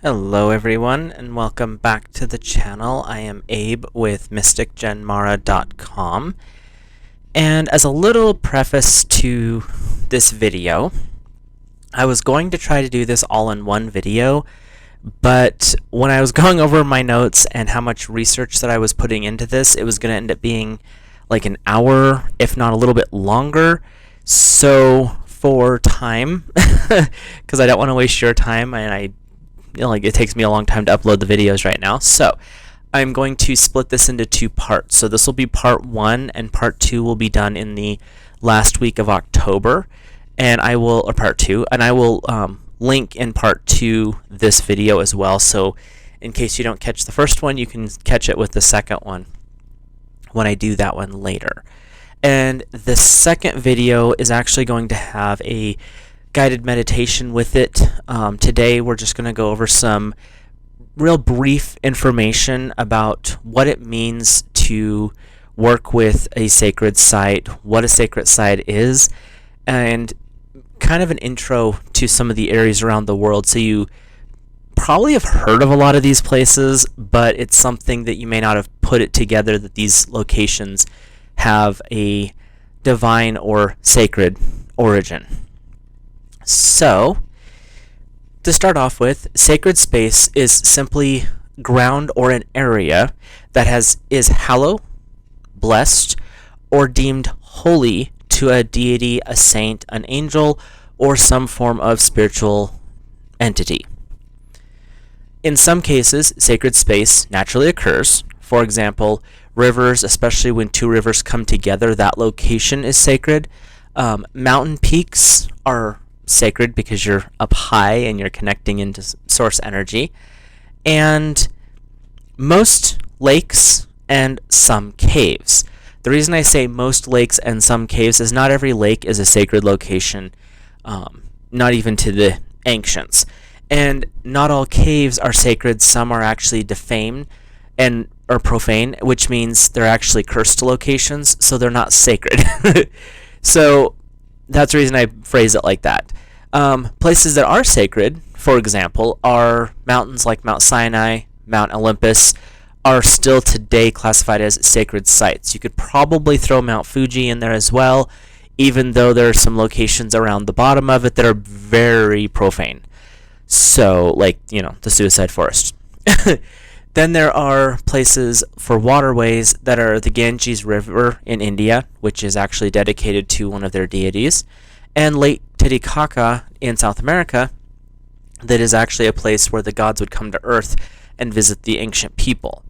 Hello everyone and welcome back to the channel. I am Abe with mysticgenmara.com, and as a little preface to this video, I was going to try to do this all in one video, but when I was going over my notes and how much research that I was putting into this, it was going to end up being like an hour, if not a little bit longer. So for time, because I don't want to waste your time, and it takes me a long time to upload the videos right now, so I'm going to split this into two parts. So this will be part 1, and part 2 will be done in the last week of October, and part 2, and I will link in part 2 this video as well, so in case you don't catch the first one, you can catch it with the second one when I do that one later. And the second video is actually going to have a guided meditation with it. Today we're just going to go over some real brief information about what it means to work with a sacred site, what a sacred site is, and kind of an intro to some of the areas around the world. So you probably have heard of a lot of these places, but it's something that you may not have put it together that these locations have a divine or sacred origin. So, to start off with, sacred space is simply ground or an area that is hallowed, blessed, or deemed holy to a deity, a saint, an angel, or some form of spiritual entity. In some cases, sacred space naturally occurs. For example, rivers, especially when two rivers come together, that location is sacred. Mountain peaks are sacred because you're up high and you're connecting into source energy. And most lakes and some caves. The reason I say most lakes and some caves is not every lake is a sacred location, not even to the ancients. And not all caves are sacred. Some are actually defamed or profane, which means they're actually cursed locations, so they're not sacred. So that's the reason I phrase it like that. Places that are sacred, for example, are mountains like Mount Sinai, Mount Olympus, are still today classified as sacred sites. You could probably throw Mount Fuji in there as well, even though there are some locations around the bottom of it that are very profane. So, like, the suicide forest. Then there are places for waterways that are the Ganges River in India, which is actually dedicated to one of their deities, and Lake Titicaca in South America, that is actually a place where the gods would come to Earth and visit the ancient people.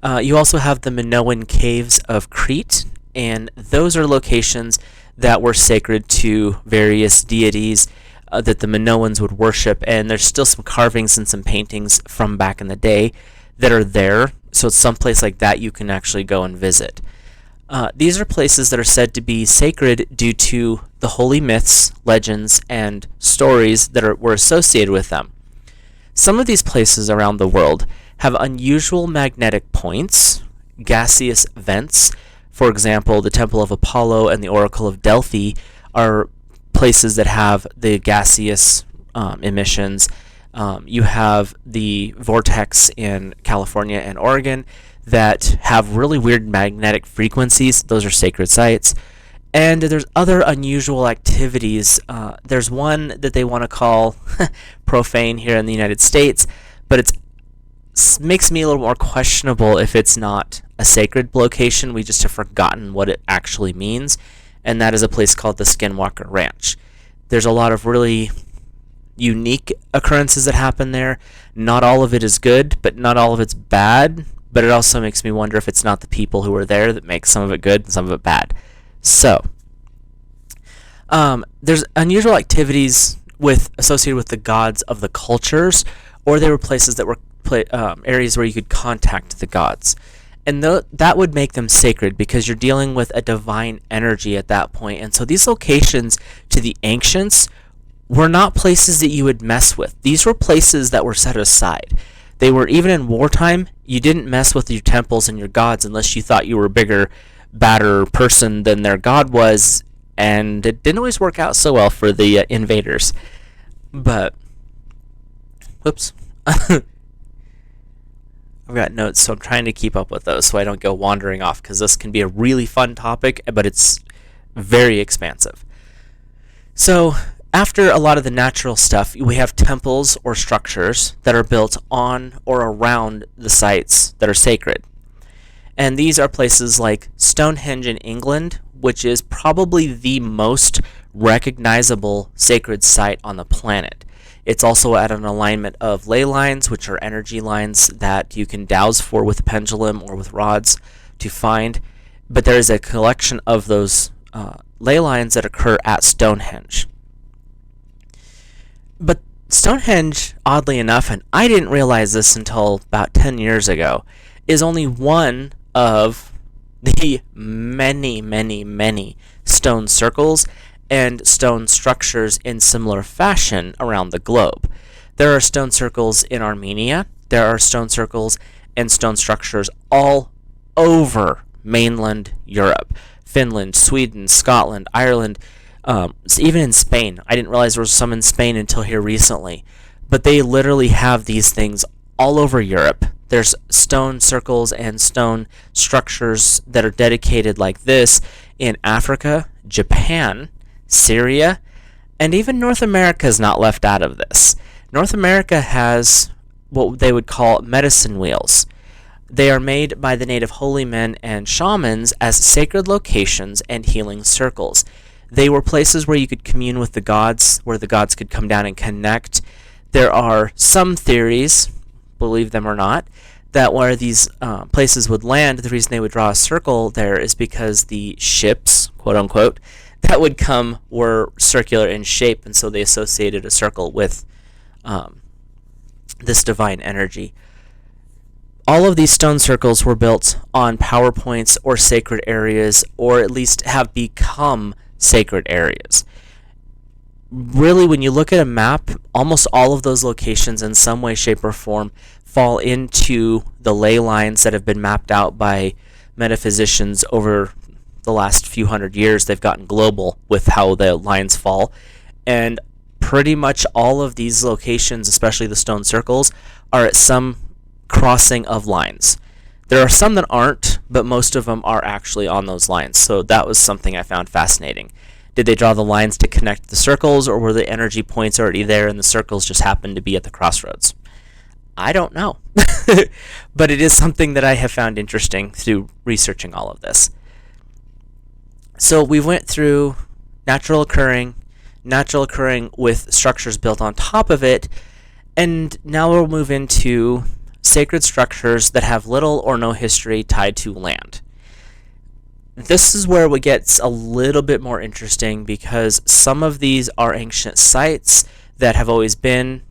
You also have the Minoan Caves of Crete, and those are locations that were sacred to various deities that the Minoans would worship, and there's still some carvings and some paintings from back in the day that are there, so it's some place like that you can actually go and visit. These are places that are said to be sacred due to the holy myths, legends, and stories that were associated with them. Some of these places around the world have unusual magnetic points, gaseous vents. For example, the Temple of Apollo and the Oracle of Delphi are places that have the gaseous emissions. You have the vortex in California and Oregon that have really weird magnetic frequencies. Those are sacred sites. And there's other unusual activities. There's one that they want to call profane here in the United States, but it makes me a little more questionable if it's not a sacred location. We just have forgotten what it actually means, and that is a place called the Skinwalker Ranch. There's a lot of really unique occurrences that happen there. Not all of it is good, but not all of it's bad. But it also makes me wonder if it's not the people who are there that make some of it good and some of it bad. So, there's unusual activities associated with the gods of the cultures, or they were places that were areas where you could contact the gods. And that would make them sacred because you're dealing with a divine energy at that point. And so these locations to the ancients were not places that you would mess with. These were places that were set aside. They were, even in wartime, you didn't mess with your temples and your gods unless you thought you were a bigger, badder person than their god was, and it didn't always work out so well for the invaders. But, whoops. I've got notes, so I'm trying to keep up with those so I don't go wandering off, because this can be a really fun topic, but it's very expansive. So, after a lot of the natural stuff, we have temples or structures that are built on or around the sites that are sacred. And these are places like Stonehenge in England, which is probably the most recognizable sacred site on the planet. It's also at an alignment of ley lines, which are energy lines that you can dowse for with a pendulum or with rods to find. But there is a collection of those ley lines that occur at Stonehenge. But Stonehenge, oddly enough, and I didn't realize this until about 10 years ago, is only one of the many, many, many stone circles and stone structures in similar fashion around the globe. There are stone circles in Armenia. There are stone circles and stone structures all over mainland Europe. Finland, Sweden, Scotland, Ireland, even in Spain. I didn't realize there was some in Spain until here recently. But they literally have these things all over Europe. There's stone circles and stone structures that are dedicated like this in Africa, Japan, Syria, and even North America is not left out of this. North America has what they would call medicine wheels. They are made by the native holy men and shamans as sacred locations and healing circles. They were places where you could commune with the gods, where the gods could come down and connect. There are some theories, believe them or not, that where these places would land, the reason they would draw a circle there is because the ships, quote unquote, that would come were circular in shape, and so they associated a circle with this divine energy. All of these stone circles were built on power points or sacred areas, or at least have become sacred areas. Really, when you look at a map, almost all of those locations in some way, shape, or form fall into the ley lines that have been mapped out by metaphysicians over the last few hundred years. They've gotten global with how the lines fall. And pretty much all of these locations, especially the stone circles, are at some crossing of lines. There are some that aren't, but most of them are actually on those lines. So that was something I found fascinating. Did they draw the lines to connect the circles, or were the energy points already there and the circles just happened to be at the crossroads? I don't know. But it is something that I have found interesting through researching all of this. So we went through natural occurring with structures built on top of it, and now we'll move into sacred structures that have little or no history tied to land. This is where it gets a little bit more interesting, because some of these are ancient sites that have always been,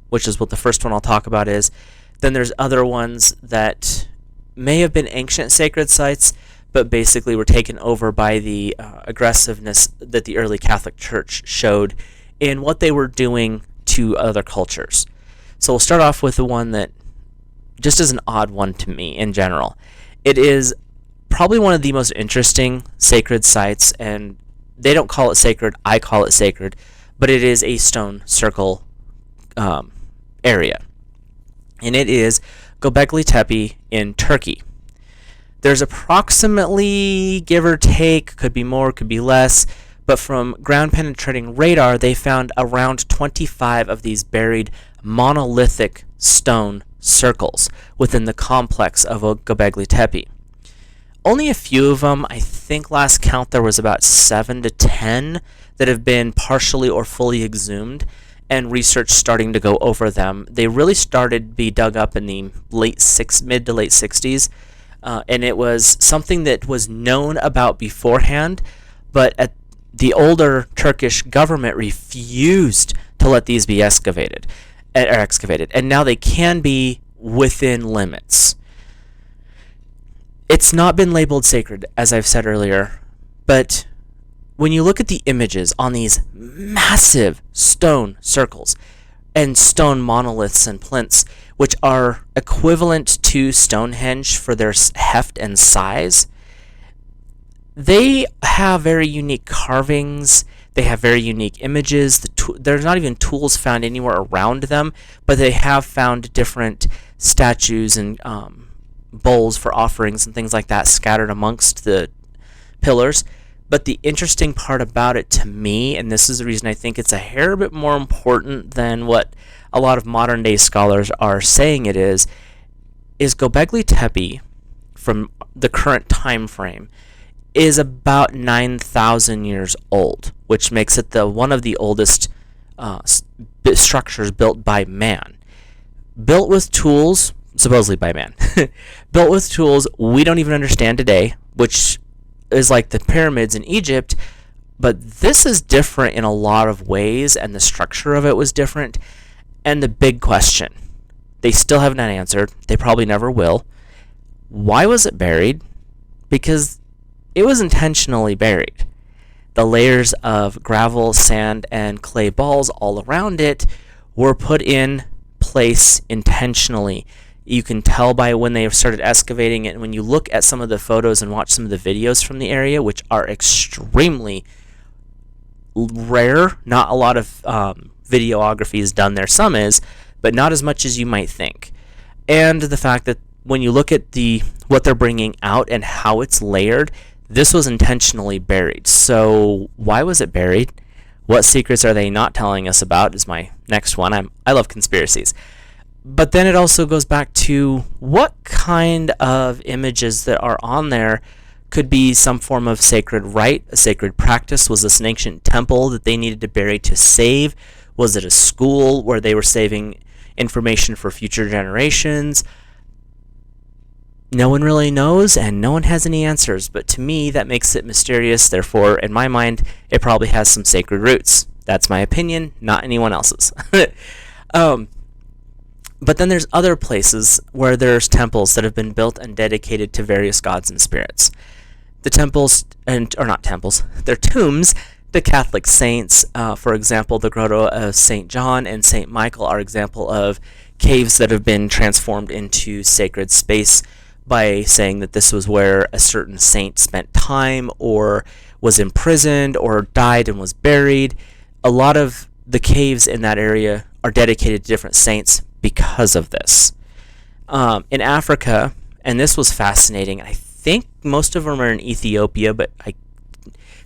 which is what the first one I'll talk about is. Then there's other ones that may have been ancient sacred sites, but basically were taken over by the aggressiveness that the early Catholic Church showed in what they were doing to other cultures. So we'll start off with the one that just is an odd one to me in general. It is probably one of the most interesting sacred sites, and they don't call it sacred, I call it sacred, but it is a stone circle area. And it is Gobekli Tepe in Turkey. There's approximately, give or take, could be more, could be less, but from ground penetrating radar, they found around 25 of these buried monolithic stone circles within the complex of Gobekli Tepe. Only a few of them, I think last count there was about 7 to 10 that have been partially or fully exhumed, and research starting to go over them. They really started to be dug up in the mid to late 60s, and it was something that was known about beforehand, but the older Turkish government refused to let these be excavated, and now they can be within limits. It's not been labeled sacred, as I've said earlier, but when you look at the images on these massive stone circles and stone monoliths and plinths, which are equivalent to Stonehenge for their heft and size, they have very unique carvings. They have very unique images. There's not even tools found anywhere around them, but they have found different statues and bowls for offerings and things like that scattered amongst the pillars. But the interesting part about it to me, and this is the reason I think it's a hair bit more important than what a lot of modern day scholars are saying it is Gobekli Tepe, from the current time frame, is about 9,000 years old, which makes it one of the oldest structures built by man. Built with tools, supposedly by man, built with tools we don't even understand today, which is like the pyramids in Egypt, but this is different in a lot of ways, and the structure of it was different. And the big question, they still haven't answered, they probably never will, why was it buried? Because it was intentionally buried. The layers of gravel, sand, and clay balls all around it were put in place intentionally. You can tell by when they started excavating it, and when you look at some of the photos and watch some of the videos from the area, which are extremely rare. Not a lot of videography is done there. Some is, but not as much as you might think. And the fact that when you look at what they're bringing out and how it's layered, this was intentionally buried. So why was it buried? What secrets are they not telling us about is my next one. I love conspiracies. But then it also goes back to what kind of images that are on there could be some form of sacred rite, a sacred practice. Was this an ancient temple that they needed to bury to save? Was it a school where they were saving information for future generations? No one really knows, and no one has any answers. But to me, that makes it mysterious. Therefore, in my mind, it probably has some sacred roots. That's my opinion, not anyone else's. But then there's other places where there's temples that have been built and dedicated to various gods and spirits. The temples, or not temples, they're tombs to Catholic saints. For example, the Grotto of St. John and St. Michael are example of caves that have been transformed into sacred space by saying that this was where a certain saint spent time or was imprisoned or died and was buried. A lot of the caves in that area are dedicated to different saints because of this. In Africa, and this was fascinating, I think most of them are in Ethiopia, but I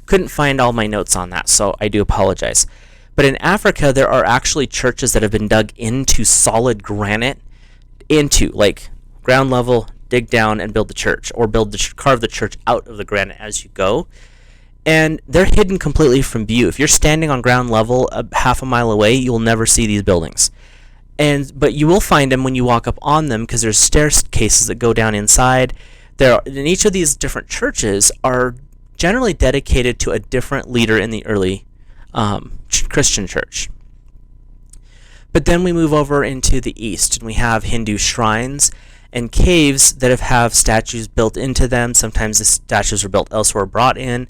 couldn't find all my notes on that, so I do apologize. But in Africa, there are actually churches that have been dug into solid granite, into like ground level, dig down and build the church, or carve the church out of the granite as you go. And they're hidden completely from view. If you're standing on ground level half a mile away, you'll never see these buildings. But you will find them when you walk up on them, because there's staircases that go down inside. And each of these different churches are generally dedicated to a different leader in the early Christian church. But then we move over into the east, and we have Hindu shrines and caves that have statues built into them. Sometimes the statues are built elsewhere, brought in.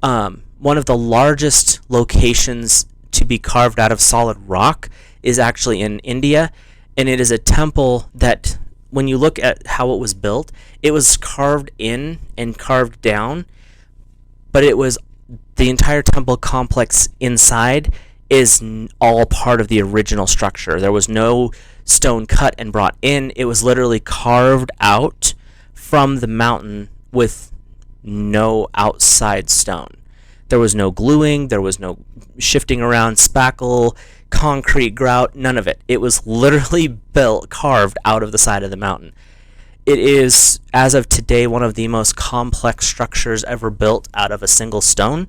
One of the largest locations to be carved out of solid rock is actually in India, and it is a temple that, when you look at how it was carved in and carved down, but it was the entire temple complex inside is all part of the original structure. There was no stone cut and brought in. It was literally carved out from the mountain with no outside stone. There was no gluing, there was no shifting around, spackle, concrete grout, none of it. It was literally carved out of the side of the mountain. It is, as of today, one of the most complex structures ever built out of a single stone,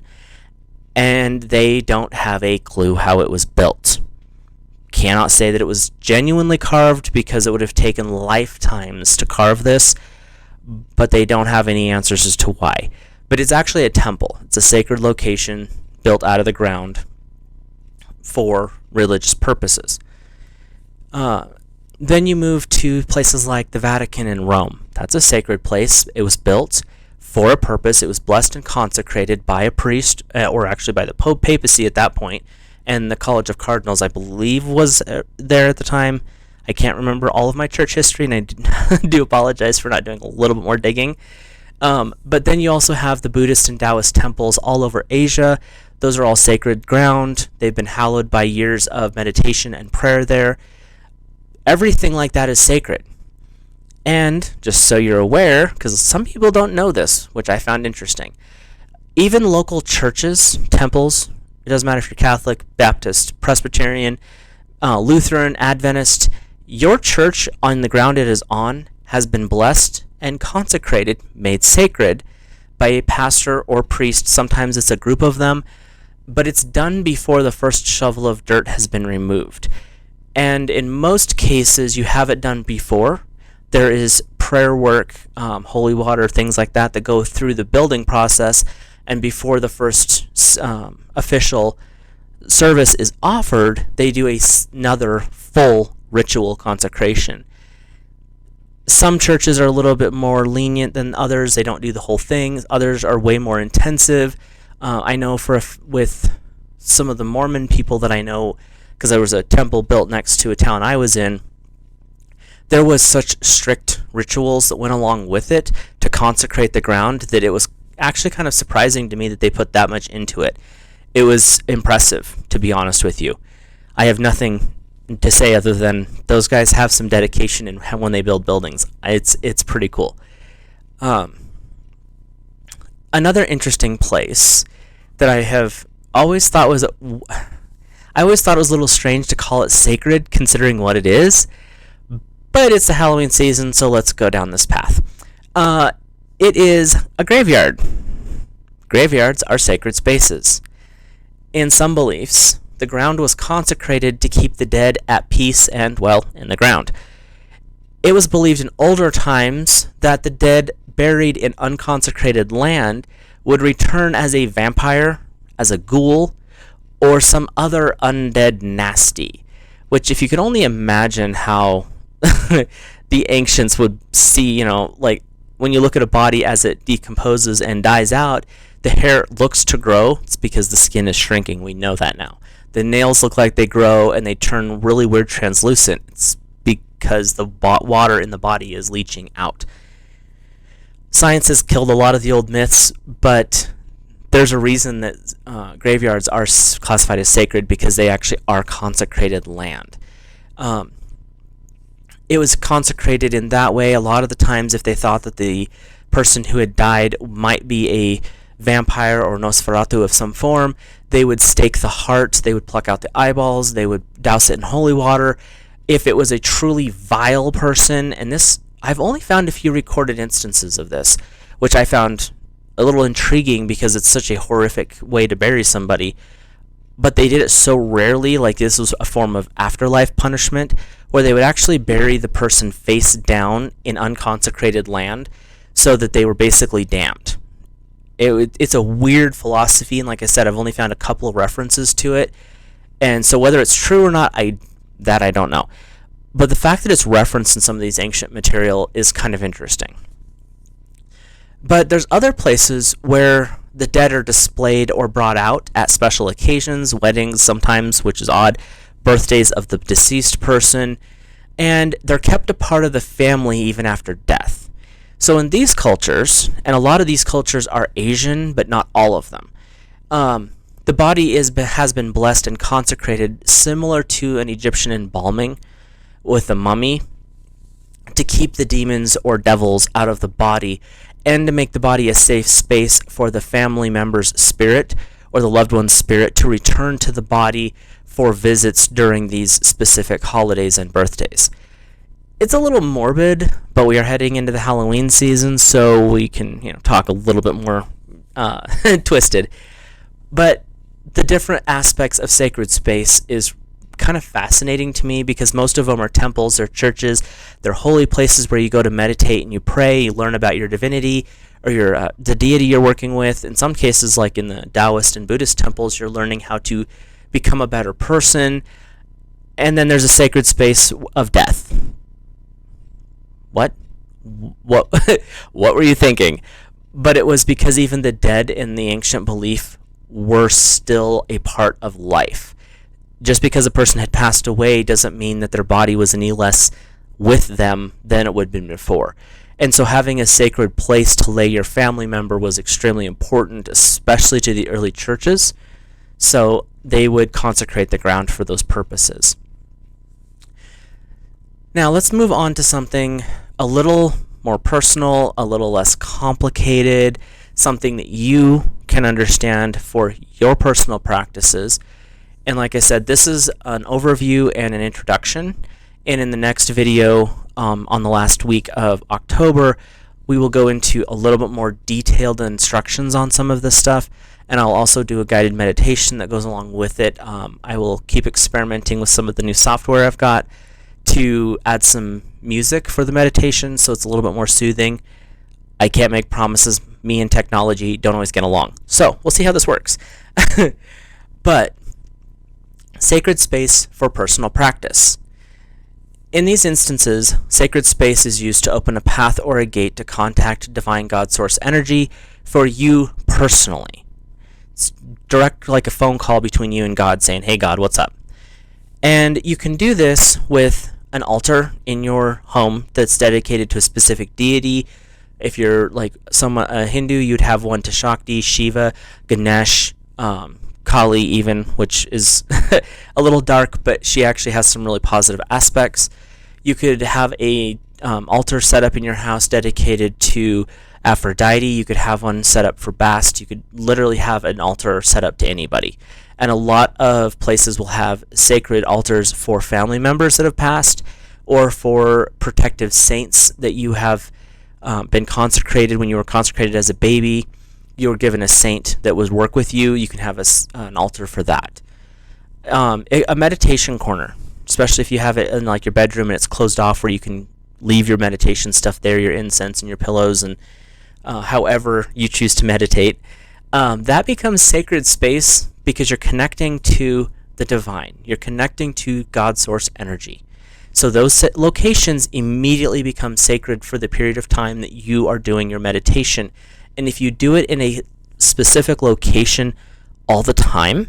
and they don't have a clue how it was built. Cannot say that it was genuinely carved, because it would have taken lifetimes to carve this, but they don't have any answers as to why. But it's actually a temple. It's a sacred location built out of the ground for religious purposes. Then you move to places like the Vatican in Rome. That's a sacred place. It was built for a purpose. It was blessed and consecrated by a priest, or actually by the papacy at that point, and the College of Cardinals, I believe, was there at the time. I can't remember all of my church history, and I do apologize for not doing a little bit more digging. But then you also have the Buddhist and Taoist temples all over Asia. Those are all sacred ground. They've been hallowed by years of meditation and prayer there. Everything like that is sacred. And just so you're aware, because some people don't know this, which I found interesting, even local churches, temples, it doesn't matter if you're Catholic, Baptist, Presbyterian, Lutheran, Adventist, your church on the ground it is on has been blessed and consecrated, made sacred by a pastor or priest. Sometimes it's a group of them, but it's done before the first shovel of dirt has been removed. And in most cases, you have it done before. There is prayer work, holy water, things like that that go through the building process, and before the first official service is offered, they do another full ritual consecration. Some churches are a little bit more lenient than others. They don't do the whole thing. Others are way more intensive. I know with some of the Mormon people that I know, because there was a temple built next to a town I was in, there was such strict rituals that went along with it to consecrate the ground that it was actually kind of surprising to me that they put that much into it. It was impressive, to be honest with you. I have nothing to say other than those guys have some dedication in when they build buildings. It's pretty cool. Another interesting place that I have always thought was, I always thought it was a little strange to call it sacred, considering what it is, but it's the Halloween season, so let's go down this path. It is a graveyard. Graveyards are sacred spaces. In some beliefs, the ground was consecrated to keep the dead at peace and, well, in the ground. It was believed in older times that the dead buried in unconsecrated land would return as a vampire, as a ghoul, or some other undead nasty, which if you could only imagine how the ancients would see, like when you look at a body as it decomposes and dies out, the hair looks to grow. It's because the skin is shrinking. We know that now. The nails look like they grow and they turn really weird translucent. It's because the water in the body is leaching out. Science has killed a lot of the old myths, but there's a reason that graveyards are classified as sacred, because they actually are consecrated land. It was consecrated in that way. A lot of the times, if they thought that the person who had died might be a vampire or Nosferatu of some form, they would stake the heart, they would pluck out the eyeballs, they would douse it in holy water. If it was a truly vile person, and this, I've only found a few recorded instances of this, which I found a little intriguing because it's such a horrific way to bury somebody, but they did it so rarely, like this was a form of afterlife punishment, where they would actually bury the person face down in unconsecrated land so that they were basically damned. It's a weird philosophy, and like I said, I've only found a couple of references to it, and so whether it's true or not, I don't know. But the fact that it's referenced in some of these ancient material is kind of interesting. But there's other places where the dead are displayed or brought out at special occasions, weddings sometimes, which is odd, birthdays of the deceased person, and they're kept a part of the family even after death. So in these cultures, and a lot of these cultures are Asian, but not all of them, the body has been blessed and consecrated similar to an Egyptian embalming with a mummy, to keep the demons or devils out of the body and to make the body a safe space for the family member's spirit or the loved one's spirit to return to the body for visits during these specific holidays and birthdays. It's a little morbid, but we are heading into the Halloween season, so we can talk a little bit more twisted. But the different aspects of sacred space is kind of fascinating to me, because most of them are temples, they're churches, they're holy places where you go to meditate and you pray, you learn about your divinity or the deity you're working with. In some cases, like in the Taoist and Buddhist temples, you're learning how to become a better person. And then there's a sacred space of death. What were you thinking? But it was because even the dead in the ancient belief were still a part of life. Just because a person had passed away doesn't mean that their body was any less with them than it would have been before. And so having a sacred place to lay your family member was extremely important, especially to the early churches. So they would consecrate the ground for those purposes. Now let's move on to something a little more personal, a little less complicated, something that you can understand for your personal practices. And like I said, this is an overview and an introduction. And in the next video, on the last week of October, we will go into a little bit more detailed instructions on some of this stuff. And I'll also do a guided meditation that goes along with it. I will keep experimenting with some of the new software I've got to add some music for the meditation, so it's a little bit more soothing. I can't make promises. Me and technology don't always get along. So we'll see how this works. But sacred space for personal practice. In these instances, sacred space is used to open a path or a gate to contact divine God source energy for you personally. It's direct, like a phone call between you and God saying, "Hey God, what's up?" And you can do this with an altar in your home that's dedicated to a specific deity. If you're like a Hindu, you'd have one to Shakti, Shiva, Ganesh, Kali even, which is a little dark, but she actually has some really positive aspects. You could have a altar set up in your house dedicated to Aphrodite. You could have one set up for Bast. You could literally have an altar set up to anybody. And a lot of places will have sacred altars for family members that have passed, or for protective saints that you have been consecrated. When you were consecrated as a baby, you were given a saint that would work with you. You can have an altar for that. A meditation corner, especially if you have it in like your bedroom and it's closed off, where you can leave your meditation stuff there, your incense and your pillows, and however you choose to meditate. That becomes sacred space because you're connecting to the divine. You're connecting to God source energy. So those locations immediately become sacred for the period of time that you are doing your meditation. And if you do it in a specific location all the time,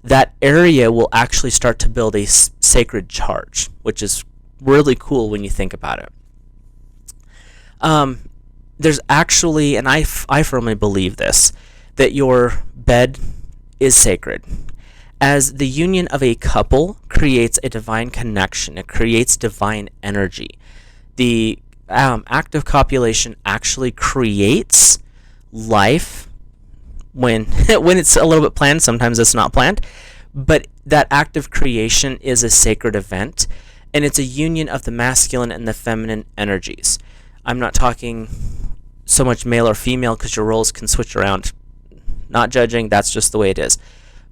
that area will actually start to build a sacred charge, which is really cool when you think about it. There's actually, and I firmly believe this, that your bed is sacred. As the union of a couple creates a divine connection, it creates divine energy. The act of copulation actually creates life when it's a little bit planned. Sometimes it's not planned, but that act of creation is a sacred event, and it's a union of the masculine and the feminine energies. I'm not talking so much male or female, because your roles can switch around. Not judging, that's just the way it is.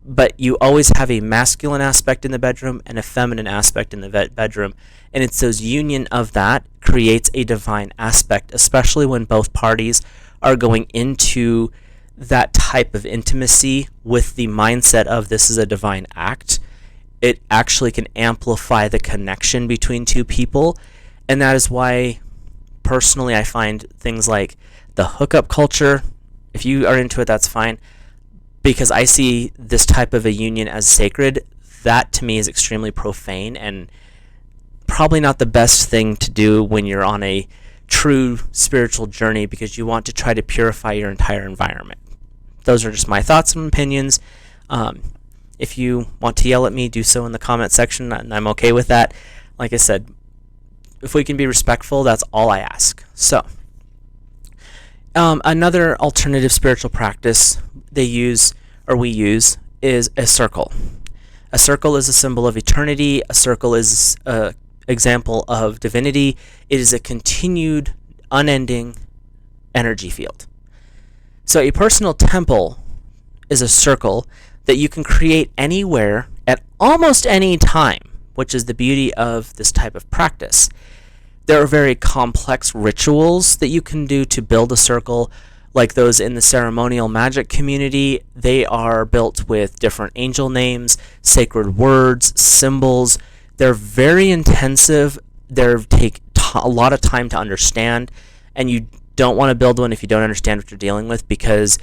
But you always have a masculine aspect in the bedroom and a feminine aspect in the bedroom, and it's those union of that creates a divine aspect, especially when both parties are going into that type of intimacy with the mindset of this is a divine act. It actually can amplify the connection between two people, and that is why personally I find things like the hookup culture, if you are into it, that's fine, because I see this type of a union as sacred. That to me is extremely profane and probably not the best thing to do when you're on a true spiritual journey, because you want to try to purify your entire environment. Those are just my thoughts and opinions. If you want to yell at me, do so in the comment section, and I'm okay with that. Like I said, if we can be respectful, that's all I ask. So, another alternative spiritual practice we use is a circle. A circle is a symbol of eternity. A circle is an example of divinity. It is a continued, unending energy field. So a personal temple is a circle that you can create anywhere at almost any time, which is the beauty of this type of practice. There are very complex rituals that you can do to build a circle, like those in the ceremonial magic community. They are built with different angel names, sacred words, symbols. They're very intensive. They take a lot of time to understand, and you don't want to build one if you don't understand what you're dealing with, because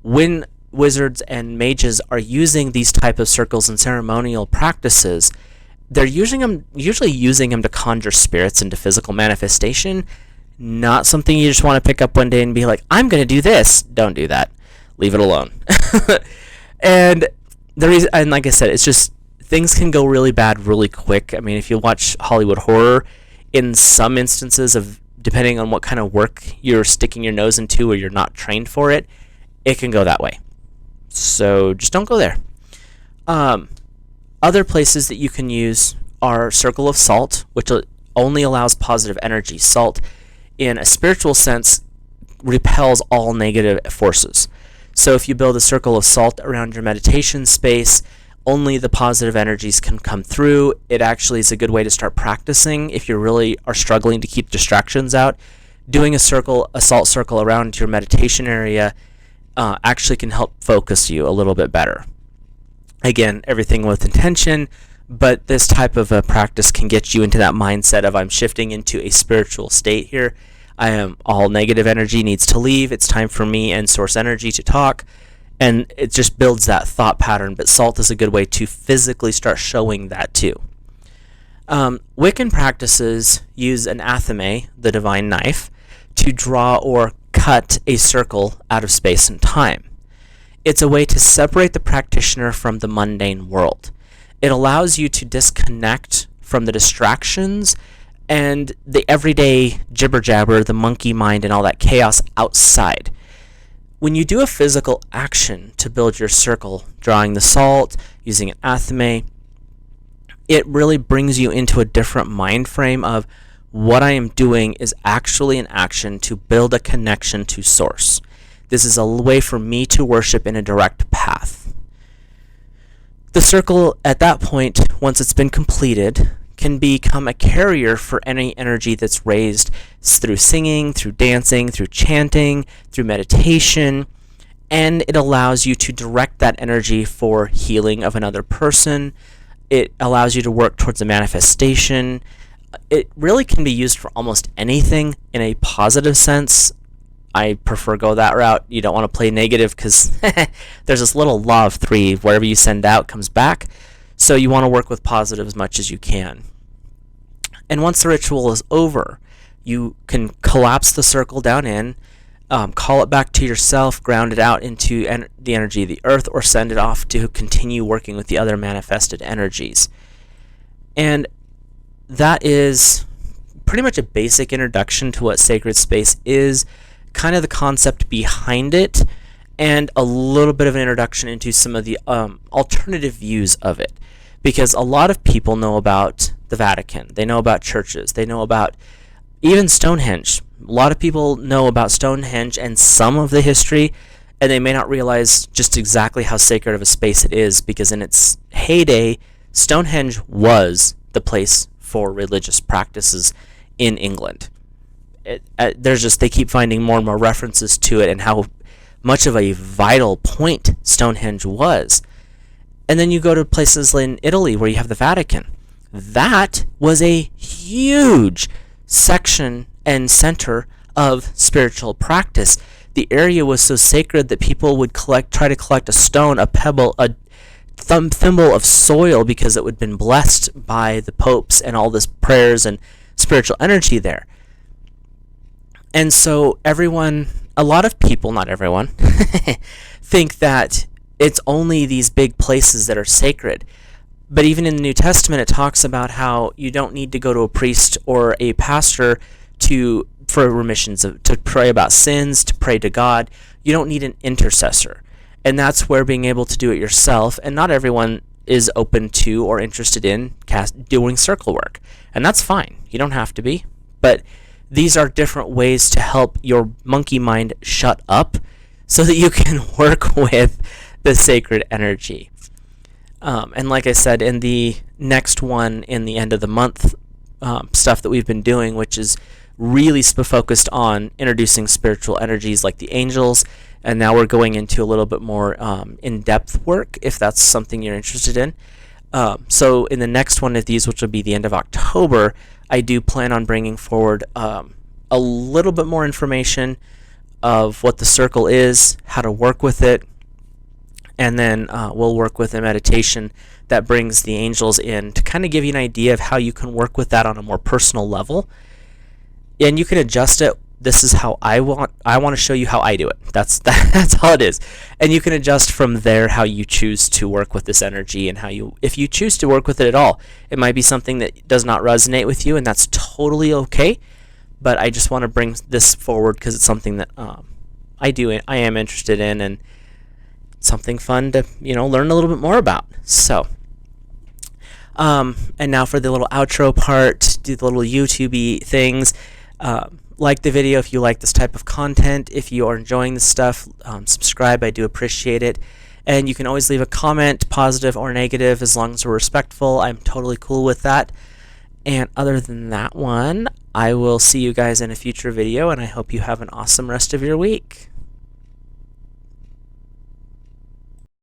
when wizards and mages are using these type of circles and ceremonial practices, they're usually using them to conjure spirits into physical manifestation, not something you just want to pick up one day and be like, I'm going to do this. Don't do that. Leave it alone. And the reason, and like I said, it's just things can go really bad really quick. I mean, if you watch Hollywood horror, in some instances of depending on what kind of work you're sticking your nose into or you're not trained for it, it can go that way. So just don't go there. Other places that you can use are Circle of Salt, which only allows positive energy. Salt, in a spiritual sense, repels all negative forces. So if you build a circle of salt around your meditation space, only the positive energies can come through. It actually is a good way to start practicing if you really are struggling to keep distractions out. Doing a salt circle around your meditation area actually can help focus you a little bit better. Again, everything with intention, but this type of a practice can get you into that mindset of, I'm shifting into a spiritual state here. All negative energy needs to leave. It's time for me and source energy to talk. And it just builds that thought pattern. But salt is a good way to physically start showing that too. Wiccan practices use an athame, the divine knife, to draw or cut a circle out of space and time. It's a way to separate the practitioner from the mundane world. It allows you to disconnect from the distractions and the everyday jibber-jabber, the monkey mind, and all that chaos outside. When you do a physical action to build your circle, drawing the salt, using an athame, it really brings you into a different mind frame of what I am doing is actually an action to build a connection to Source. This is a way for me to worship in a direct path. The circle, at that point, once it's been completed, can become a carrier for any energy that's raised through singing, through dancing, through chanting, through meditation, and it allows you to direct that energy for healing of another person. It allows you to work towards a manifestation. It really can be used for almost anything in a positive sense. I prefer go that route. You don't want to play negative because there's this little law of three. Whatever you send out comes back. So you want to work with positive as much as you can. And once the ritual is over, you can collapse the circle down in, call it back to yourself, ground it out into the energy of the earth, or send it off to continue working with the other manifested energies. And that is pretty much a basic introduction to what sacred space is, kind of the concept behind it, and a little bit of an introduction into some of the alternative views of it. Because a lot of people know about the Vatican, they know about churches, they know about even Stonehenge. A lot of people know about Stonehenge and some of the history, and they may not realize just exactly how sacred of a space it is, because in its heyday, Stonehenge was the place for religious practices in England. They keep finding more and more references to it and how much of a vital point Stonehenge was. And then you go to places in Italy where you have the Vatican. That was a huge section and center of spiritual practice. The area was so sacred that people would try to collect a stone, a pebble, a thimble of soil, because it would have been blessed by the popes and all this prayers and spiritual energy there. And so a lot of people, not everyone, think that it's only these big places that are sacred. But even in the New Testament, it talks about how you don't need to go to a priest or a pastor for remissions, to pray about sins, to pray to God. You don't need an intercessor. And that's where being able to do it yourself, and not everyone is open to or interested in doing circle work. And that's fine. You don't have to be. But these are different ways to help your monkey mind shut up so that you can work with the sacred energy. And like I said, in the next one, in the end of the month stuff that we've been doing, which is really focused on introducing spiritual energies like the angels, and now we're going into a little bit more in-depth work, if that's something you're interested in. So in the next one of these, which will be the end of October, I do plan on bringing forward a little bit more information of what the circle is, how to work with it, and then we'll work with a meditation that brings the angels in to kind of give you an idea of how you can work with that on a more personal level. And you can adjust it this is how I want to show you how I do it. That's all it is. And you can adjust from there how you choose to work with this energy, and if you choose to work with it at all. It might be something that does not resonate with you, and that's totally okay. But I just want to bring this forward because it's something that I am interested in, and something fun to learn a little bit more about. So and now for the little outro part, do the little YouTube-y things. Like the video if you like this type of content. If you are enjoying this stuff, subscribe. I do appreciate it. And you can always leave a comment, positive or negative, as long as we're respectful. I'm totally cool with that. And other than that one, I will see you guys in a future video, and I hope you have an awesome rest of your week.